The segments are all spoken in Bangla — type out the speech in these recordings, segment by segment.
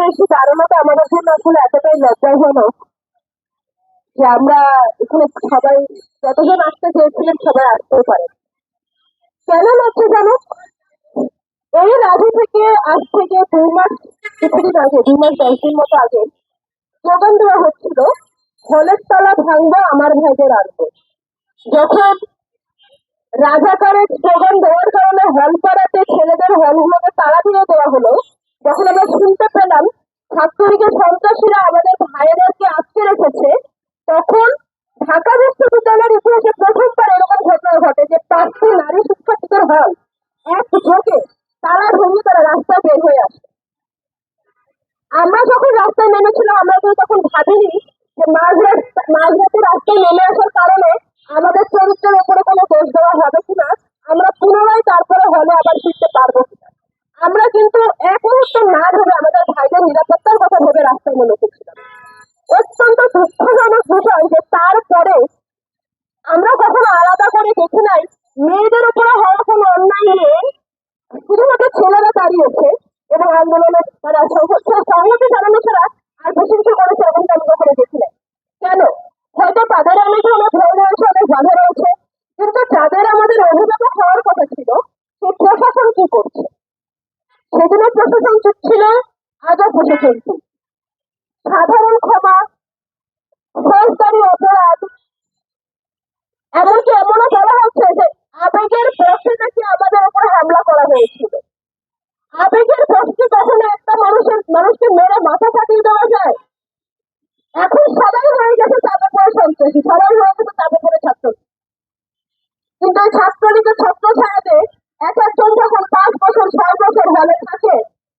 এসে দাঁড়ানোটা আমাদের জন্য আসলে এতটাই লজ্জাজনক যে আমরা এখানে সবাই যতজন আসতে চেয়েছিলেন সবাই আসতেও পারে। কেন লজ্জাজনক? এই রাজি থেকে আজ থেকে 2 মাস, কিছুদিন আগে 2 মাস 10 দিন মতো আগে স্লোগান দেওয়া হচ্ছিল, হলের তলা ভাঙবো আমার ভাইদের আনবো। যখন রাজাকারের স্লোগান দেওয়ার কারণে হল পাড়াতে ছেলেদের হলগুলোকে তালা দিয়ে দেওয়া হলো, যখন আমরা শুনতে পেলাম ছাত্রলীগের সন্ত্রাসীরা আমাদের ভাইয়েদেরকে আটকে রেখেছে, তখন ঢাকা বিশ্ববিদ্যালয়ের ইতিহাসে প্রথমবার এরকম ঘটনা ঘটে যে 5টি নারী শিক্ষার্থীদের হল এক ঝোঁকে তালা ভেঙে তারা রাস্তায় বের হয়ে আসে। আমরা যখন রাস্তায় নেমেছিলাম আমরা তো তখন ভাবিনি যে মাঝরাতে রাস্তায় নেমে আসার কারণে আমাদের চরিত্রের উপরে কোনো দোষ দেওয়া হবে কিনা, আমরা পুনরায় তারপরে হলে আবার ফিরতে পারবো কিনা। আমরা কিন্তু এক মুহূর্ত না ভেবে আমাদের ভাইদের নিরাপত্তার কথা ভেবে রাস্তায় নেমে এসেছিলাম। অত্যন্ত দুঃখজনক বিষয় যে তারপরে আমরা কখনো আলাদা করে দেখি নাই মেয়েদের উপরে হওয়া কোনো অন্যায় নিয়ে শুধুমাত্র ছেলেরা দাঁড়িয়েছে এবং আন্দোলনে তারা সংহতি জানানো ছাড়া আর বেশি কিছু করেছে এমনটা আমি কখনো দেখি নাই। কেন? হয়তো তাদের অনেক অনেক ভয় রয়েছে, অনেক বাধা রয়েছে, কিন্তু যাদের আমাদের অভিভাবক হওয়ার কথা ছিল সেই প্রশাসন কি করছে? সেদিনের প্রশাসন চুপ ছিল, আজও প্রশাসন চুপ। সাধারণ ক্ষমা, ফৌজদারি অপরাধ, এমনকি এমনও বলা হচ্ছে যে আবেগের বশে নাকি আমাদের উপরে হামলা করা হয়েছিল। আবেগের বশে কখনো একটা মানুষকে মেরে মাথা ফাটিয়ে দেওয়া যায়? এখন সবাই হয়ে গেছে তাদের পরে সন্ত্রাসী, সবাই হয়ে গেছে তাদের পরে ছাত্র। কিন্তু এই ছাত্রলীগের ছত্র ছায়াতে এক একজন যখন 5 বছর 6 বছর হলে থাকে,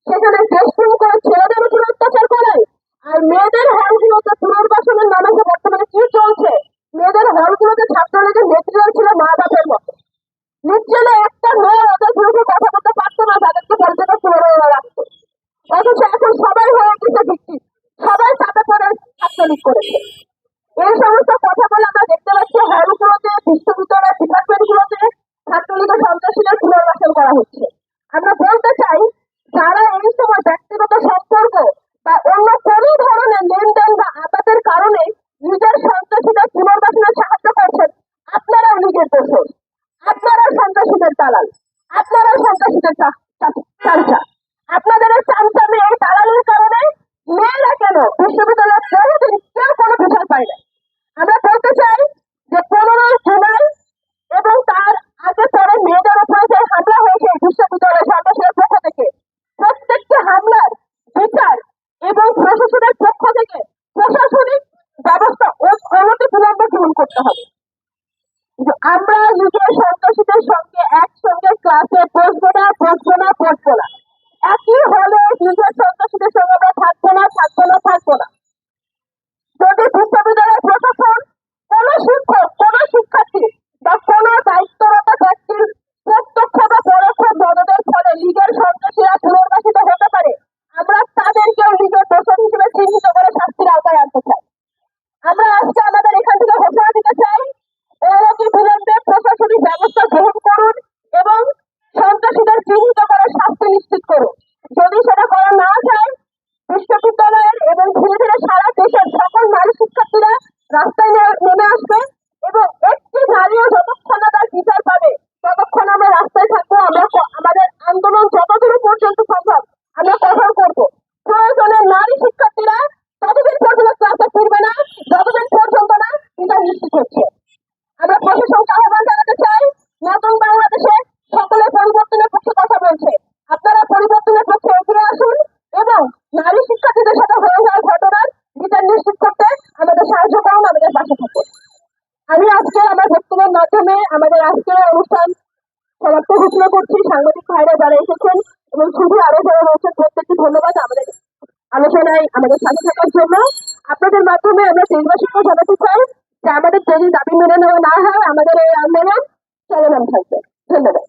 সেখানে দেশপ্রেম করে ছেলেদের উপর অত্যাচার করে, আর মেয়েদের হলগুলোতে পুনর্বাসনের নামে বর্তমানে কি চলছে? মেয়েদের হলগুলোতে ছাত্রলীগের নেতৃত্ব ছিল মা বাপের মতো। নিশ্চলে একটা মেয়ে ওদের বিরুদ্ধে কথা বলতে পারতো না, তাদেরকে বলতে পুনরায় রাখতো। অথচ এখন সবাই হয়ে গেছে ভিত্তি, সবাই চাপে পড়ে ছাত্রলীগ করেছে। এই সমস্ত কথা বলে আমরা দেখতে পাচ্ছি হলগুলোতে, বিশ্ববিদ্যালয় ডিপার্টমেন্টগুলোতে ছাত্রলীগের সন্ত্রাসীদের পুনর্বাসন করা হচ্ছে। আমরা বলতে চাই, যারা এই সময় ব্যক্তিগত সম্পর্ক বা অন্য কোনো ধরনের লেনদেন বা আঘাতের কারণে নিজের সন্ত্রাসীদের পুনর্বাসনে সাহায্য করছেন, আপনারাও লীগের দোষর, আপনারাও সন্ত্রাসীদের দালাল, আপনারাও সন্ত্রাসীদের চামচা। আপনাদের এই চামচামি, এই দালালের কারণে মেয়েরা কেন বিশ্ববিদ্যালয়ের বহুদিন কেউ কোনো বিষয় পায় না। আমরা বলতে চাই যে 15 জুলাই এবং তার আগে পরে মেয়েদের উপরে যে হামলা হয়েছে বিশ্ববিদ্যালয় সন্ত্রাসীদের পক্ষ থেকে, প্রত্যেকটি হামলার বিচার এবং প্রশাসনের পক্ষ থেকে প্রশাসনিক ব্যবস্থা অনতিবিলম্বে গ্রহণ করতে হবে। আমরা নিজের সন্ত্রাসীদের সঙ্গে একসঙ্গে ক্লাসে বসবো না। একই হলে নিজের সন্ত্রাসীদের সঙ্গে আমরা থাকবো না। যদি বিশ্ববিদ্যালয়ের প্রশাসন, কোন শিক্ষক, কোন শিক্ষার্থী বা কোন দায়িত্বরত ব্যক্তির প্রত্যক্ষ বা পরোক্ষ মদদের ফলে লীগের সন্ত্রাসীরা পুনর্বাসিত হতে পারে, আমরা তাদেরকেও লীগের দোষর হিসেবে চিহ্নিত করে শাস্তির আওতায় আনতে চাই। আমরা আজকে আমাদের এখান থেকে ঘোষণা দিতে চাই, অনতিবিলম্বে প্রশাসনিক ব্যবস্থা গ্রহণ করুন এবং সন্ত্রাসীদের চিহ্নিত করে শাস্তি নিশ্চিত করুন। যদি সেটা করা না যায়, বিশ্ববিদ্যালয়ের এবং ধীরে ধীরে সারা দেশের সকল নারী শিক্ষার্থীরা রাস্তায় নেমে আসবে এবং একটি নারীও যতক্ষণ না তার বিচার পাবে ততক্ষণ আমরা রাস্তায় থাকবো। আমরা আমাদের আন্দোলন যতদূর পর্যন্ত সম্ভব আমরা কঠোর করবো। প্রয়োজনে নারী শিক্ষার্থীরা ততদিন পর্যন্ত ক্লাসে ফিরবে না যতদিন পর্যন্ত না বিচার নিশ্চিত হচ্ছে। আমরা প্রশাসনকে আহ্বান জানাতে চাই, নতুন বাংলাদেশে সকলে পরিবর্তনের পক্ষে কথা বলছে, আপনারা পরিবর্তনের পক্ষে এগিয়ে আসুন এবং নারী শিক্ষার্থীদের সাথে হয়ে যাওয়া ঘটনার বিচার নিশ্চিত করতে আমাদের সাহায্য করুন, আমাদের পাশে থাকুন। আমি আজকে আমার বক্তব্যের মাধ্যমে আমাদের আজকের অনুষ্ঠান সমাপ্ত ঘোষণা করছি। সাংবাদিক ভাইরা যারা এসেছেন এবং শুধু আরো যারা রয়েছেন প্রত্যেককে ধন্যবাদ আমাদের আলোচনায় আমাদের সাথে থাকার জন্য। আপনাদের মাধ্যমে আমরা দেশবাসীকে জানাতে চাই যে আমাদের যদি দাবি মেনে নেওয়া না হয়, আমাদের এই আন্দোলন চলমান থাকবে। ধন্যবাদ।